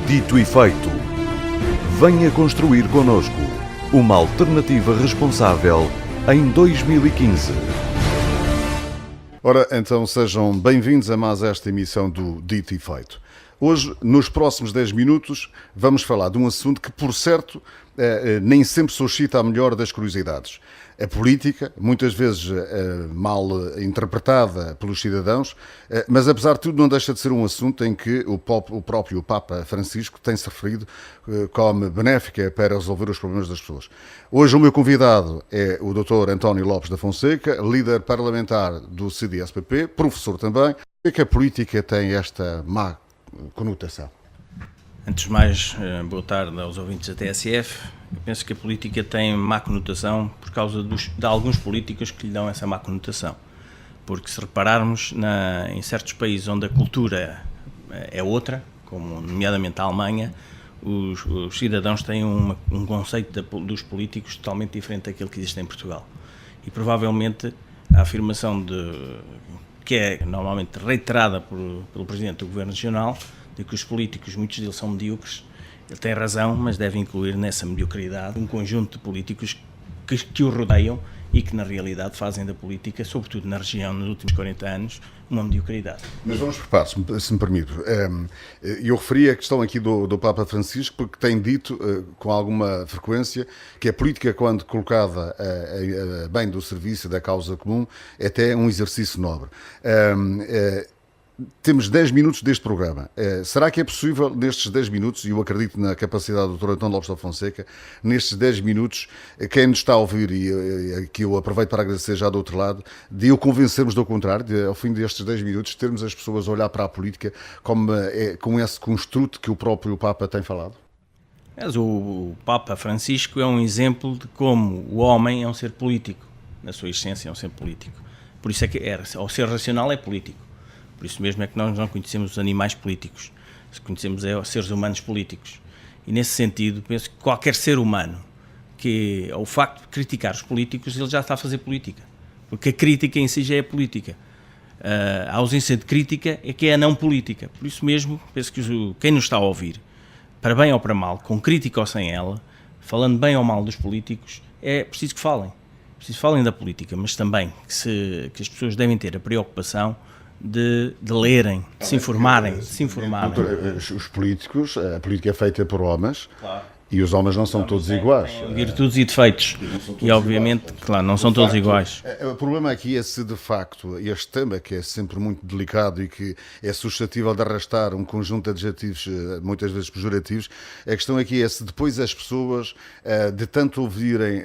Dito e feito. Venha construir connosco uma alternativa responsável em 2015. Ora, então sejam bem-vindos a mais esta emissão do Dito e Feito. Hoje, nos próximos 10 minutos, vamos falar de um assunto que, por certo, nem sempre suscita a melhor das curiosidades. A política, muitas vezes mal interpretada pelos cidadãos, mas apesar de tudo não deixa de ser um assunto em que o próprio Papa Francisco tem-se referido como benéfica para resolver os problemas das pessoas. Hoje o meu convidado é o Dr. António Lopes da Fonseca, líder parlamentar do CDS-PP, professor também. Por que a política tem esta má conotação? Antes de mais, boa tarde aos ouvintes da TSF. Eu penso que a política tem má conotação por causa de alguns políticos que lhe dão essa má conotação. Porque se repararmos em certos países onde a cultura é outra, como nomeadamente a Alemanha, os cidadãos têm um conceito dos políticos totalmente diferente daquele que existe em Portugal. E provavelmente a afirmação que é normalmente reiterada pelo Presidente do Governo Regional, de que os políticos, muitos deles são medíocres, ele tem razão, mas deve incluir nessa mediocridade um conjunto de políticos que o rodeiam e que na realidade fazem da política, sobretudo na região, nos últimos 40 anos, uma mediocridade. Mas vamos por partes, se me permite. Eu referi a questão aqui do Papa Francisco, porque tem dito com alguma frequência que a política, quando colocada a bem do serviço da causa comum, é até um exercício nobre. Temos 10 minutos deste programa. Será que é possível, nestes 10 minutos, e eu acredito na capacidade do Dr. António Lopes da Fonseca, nestes 10 minutos, quem nos está a ouvir, e que eu aproveito para agradecer já do outro lado, de eu convencermos do contrário, ao fim destes 10 minutos, termos as pessoas a olhar para a política com esse construto que o próprio Papa tem falado? Mas o Papa Francisco é um exemplo de como o homem é um ser político. Na sua essência é um ser político. Por isso é que ao ser racional é político. Por isso mesmo é que nós não conhecemos os animais políticos, conhecemos os seres humanos políticos. E nesse sentido, penso que qualquer ser humano, que ao facto de criticar os políticos, ele já está a fazer política. Porque a crítica em si já é política. A ausência de crítica é que é a não política. Por isso mesmo, penso que quem nos está a ouvir, para bem ou para mal, com crítica ou sem ela, falando bem ou mal dos políticos, é preciso que falem. Preciso que falem da política, mas também que as pessoas devem ter a preocupação de lerem, de se informarem. Os políticos, a política é feita por homens, Claro. E os homens não são todos iguais. Virtudes e defeitos. E obviamente, claro, não são todos iguais. O problema aqui é se de facto este tema, que é sempre muito delicado e que é suscetível de arrastar um conjunto de adjetivos muitas vezes pejorativos, a questão aqui é se depois as pessoas, de tanto ouvirem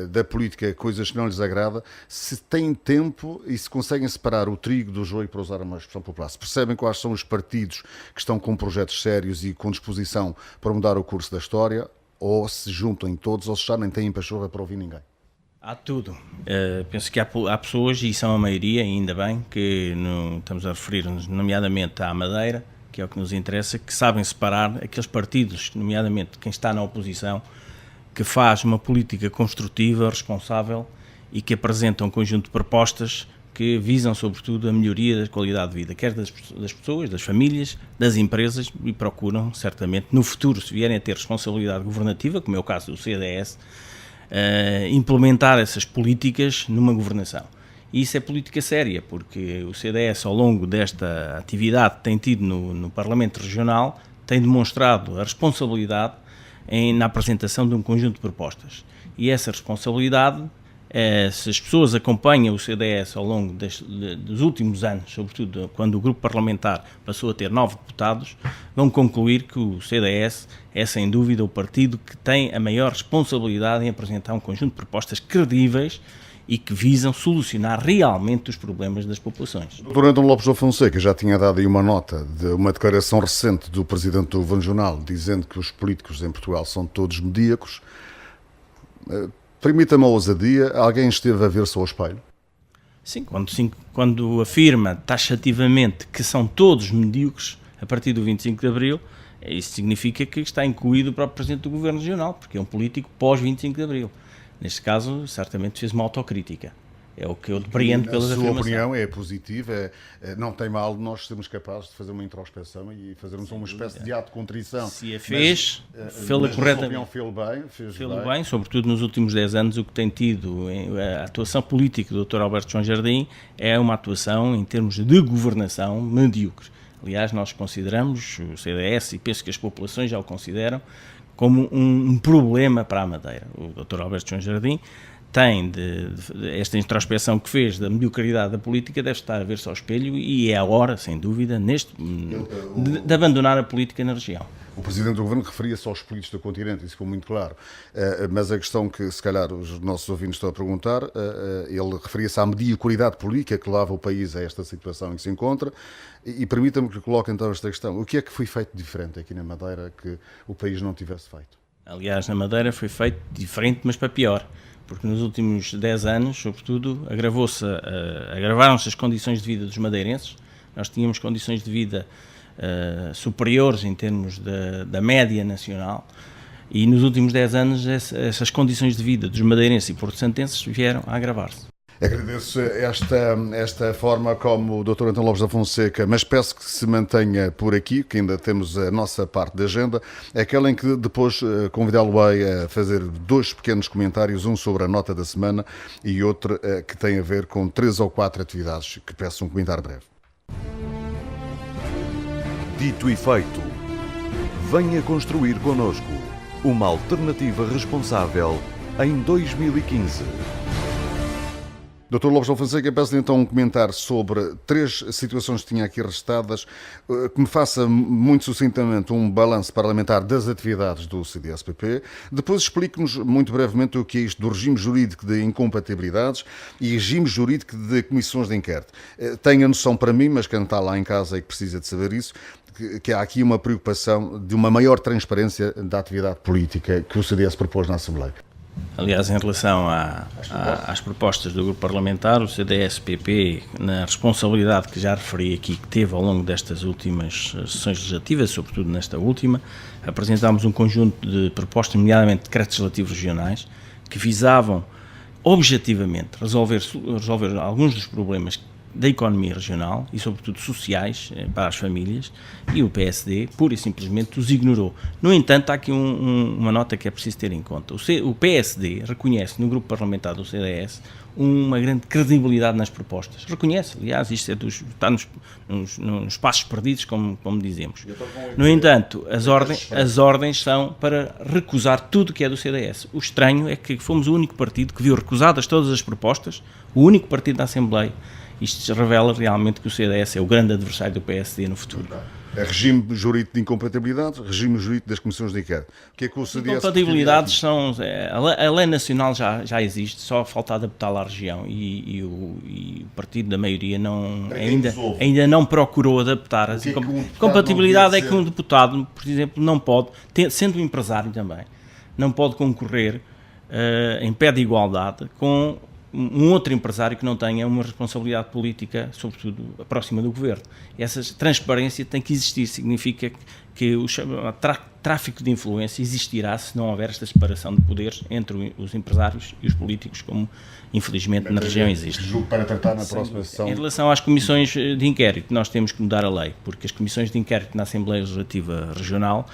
da política coisas que não lhes agrada, se têm tempo e se conseguem separar o trigo do joio, para usar uma expressão popular. Se percebem quais são os partidos que estão com projetos sérios e com disposição para mudar o curso da história, ou se juntam em todos, ou se já nem têm pachorra para ouvir ninguém. Há tudo. Penso que há pessoas, e são a maioria, ainda bem, que estamos a referir-nos nomeadamente à Madeira, que é o que nos interessa, que sabem separar aqueles partidos, nomeadamente quem está na oposição, que faz uma política construtiva, responsável e que apresenta um conjunto de propostas que visam, sobretudo, a melhoria da qualidade de vida, quer das pessoas, das famílias, das empresas, e procuram, certamente, no futuro, se vierem a ter responsabilidade governativa, como é o caso do CDS, implementar essas políticas numa governação. E isso é política séria, porque o CDS, ao longo desta atividade que tem tido no Parlamento Regional, tem demonstrado a responsabilidade na apresentação de um conjunto de propostas. E essa responsabilidade, se as pessoas acompanham o CDS ao longo dos últimos anos, sobretudo quando o grupo parlamentar passou a ter 9 deputados, vão concluir que o CDS é sem dúvida o partido que tem a maior responsabilidade em apresentar um conjunto de propostas credíveis e que visam solucionar realmente os problemas das populações. O Dr. António Lopes da Fonseca já tinha dado aí uma nota de uma declaração recente do Presidente do Governo Regional, dizendo que os políticos em Portugal são todos medíocres. Permita-me a ousadia, alguém esteve a ver-se ao espelho? Sim, quando afirma taxativamente que são todos medíocres a partir do 25 de Abril, isso significa que está incluído o próprio Presidente do Governo Regional, porque é um político pós-25 de Abril. Neste caso, certamente fez uma autocrítica. É o que eu depreendo pelas afirmações. A sua afirmações. opinião é positiva, não tem mal nós sermos capazes de fazer uma introspeção e fazermos uma espécie de ato de contrição. Se a fez, fê-la corretamente. corretamente. Fez Bem, sobretudo nos últimos 10 anos, o que tem tido a atuação política do Dr. Alberto João Jardim é uma atuação em termos de governação medíocre. Aliás, nós consideramos, o CDS, e penso que as populações já o consideram, como um problema para a Madeira. O Dr. Alberto João Jardim tem esta introspeção que fez da mediocridade da política, deve estar a ver-se ao espelho e é a hora, sem dúvida, de abandonar a política na região. O Presidente do Governo referia-se aos políticos do continente, isso ficou muito claro. Mas a questão que, se calhar, os nossos ouvintes estão a perguntar, ele referia-se à mediocridade política que leva o país a esta situação em que se encontra. E permita-me que coloque então esta questão. O que é que foi feito diferente aqui na Madeira que o país não tivesse feito? Aliás, na Madeira foi feito diferente, mas para pior. Porque nos últimos 10 anos, sobretudo, agravaram-se as condições de vida dos madeirenses. Nós tínhamos condições de vida superiores em termos da média nacional e nos últimos 10 anos essas condições de vida dos madeirenses e porto-santenses vieram a agravar-se. Agradeço esta forma como o Dr. António Lopes da Fonseca, mas peço que se mantenha por aqui, que ainda temos a nossa parte da agenda, aquela em que depois convidá-lo-ei a fazer 2 pequenos comentários, um sobre a nota da semana e outro que tem a ver com 3 ou 4 atividades, que peço um comentário breve. Dito e feito, venha construir connosco uma alternativa responsável em 2015. Dr. Lopes da Fonseca, peço-lhe então um comentário sobre 3 situações que tinha aqui registadas, que me faça muito sucintamente um balanço parlamentar das atividades do CDS-PP. Depois explique-nos muito brevemente o que é isto do regime jurídico de incompatibilidades e regime jurídico de comissões de inquérito. Tenho a noção para mim, mas quem está lá em casa e que precisa de saber isso, que há aqui uma preocupação de uma maior transparência da atividade política que o CDS propôs na Assembleia. Aliás, em relação às propostas do grupo parlamentar, o CDS-PP, na responsabilidade que já referi aqui, que teve ao longo destas últimas sessões legislativas, sobretudo nesta última, apresentámos um conjunto de propostas, nomeadamente decretos legislativos regionais, que visavam objetivamente resolver alguns dos problemas da economia regional e, sobretudo, sociais para as famílias, e o PSD, pura e simplesmente, os ignorou. No entanto, há aqui uma nota que é preciso ter em conta. O PSD reconhece no grupo parlamentar do CDS uma grande credibilidade nas propostas. Reconhece, aliás, isto está nos passos perdidos, como dizemos. No entanto, as ordens são para recusar tudo que é do CDS. O estranho é que fomos o único partido que viu recusadas todas as propostas, o único partido da Assembleia. Isto revela realmente que o CDS é o grande adversário do PSD no futuro. É regime jurídico de incompatibilidades, regime jurídico das comissões de inquérito. O que é que o CDS... Incompatibilidades são... A lei nacional já existe, só falta adaptá-la à região e o partido da maioria ainda não procurou adaptar. A compatibilidade é que um deputado, por exemplo, não pode, sendo um empresário também, não pode concorrer em pé de igualdade com um outro empresário que não tenha uma responsabilidade política, sobretudo próxima do governo. Essa transparência tem que existir, significa que o tráfico de influência existirá se não houver esta separação de poderes entre os empresários e os políticos, como infelizmente na região existe. Julgo para tratar na próxima sessão. Em relação às comissões de inquérito, nós temos que mudar a lei, porque as comissões de inquérito na Assembleia Legislativa Regional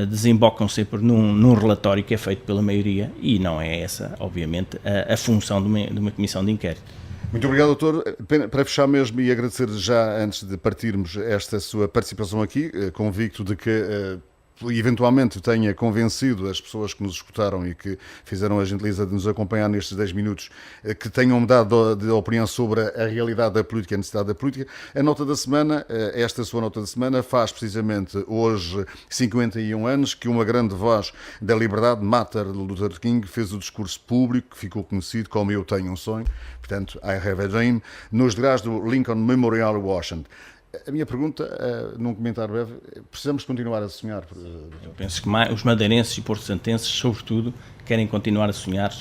desembocam sempre num relatório que é feito pela maioria e não é essa, obviamente, a função de uma comissão de inquérito. Muito obrigado, doutor. Para fechar mesmo e agradecer já, antes de partirmos, esta sua participação aqui, convicto de que eventualmente tenha convencido as pessoas que nos escutaram e que fizeram a gentileza de nos acompanhar nestes 10 minutos, que tenham mudado de opinião sobre a realidade da política e a necessidade da política. A nota da semana, esta sua nota da semana, faz precisamente hoje 51 anos que uma grande voz da liberdade, Martin Luther King, fez o discurso público que ficou conhecido como Eu Tenho um Sonho, portanto, I Have a Dream, nos degraus do Lincoln Memorial Washington. A minha pergunta, num comentário breve, precisamos continuar a sonhar? Eu penso que os madeirenses e porto-santenses, sobretudo, querem continuar a sonhar,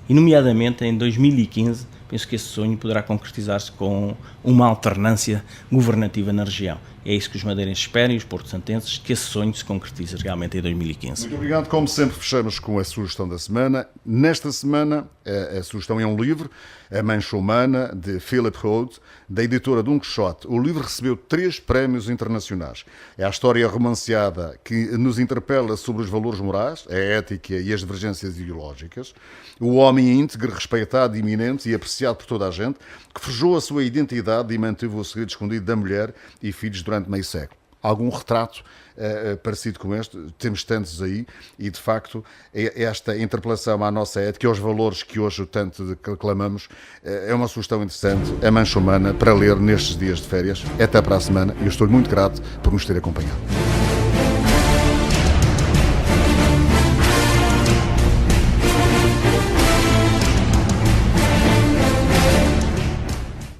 e nomeadamente em 2015, penso que esse sonho poderá concretizar-se com uma alternância governativa na região. É isso que os madeirenses esperam e os porto-santenses, que esse sonho se concretize realmente em 2015. Muito obrigado. Como sempre, fechamos com a sugestão da semana. Nesta semana, a sugestão é um livro, A Mancha Humana, de Philip Roth, da editora Don Quixote. O livro recebeu 3 prémios internacionais. É a história romanceada que nos interpela sobre os valores morais, a ética e as divergências ideológicas. O homem íntegro, respeitado, iminente e apreciado por toda a gente, que forjou a sua identidade e manteve o segredo escondido da mulher e filhos durante meio século. Algum retrato parecido com este, temos tantos aí, e de facto esta interpelação à nossa ética e aos valores que hoje tanto reclamamos é uma sugestão interessante, A Mancha Humana, para ler nestes dias de férias. Até para a semana, e eu estou muito grato por nos ter acompanhado.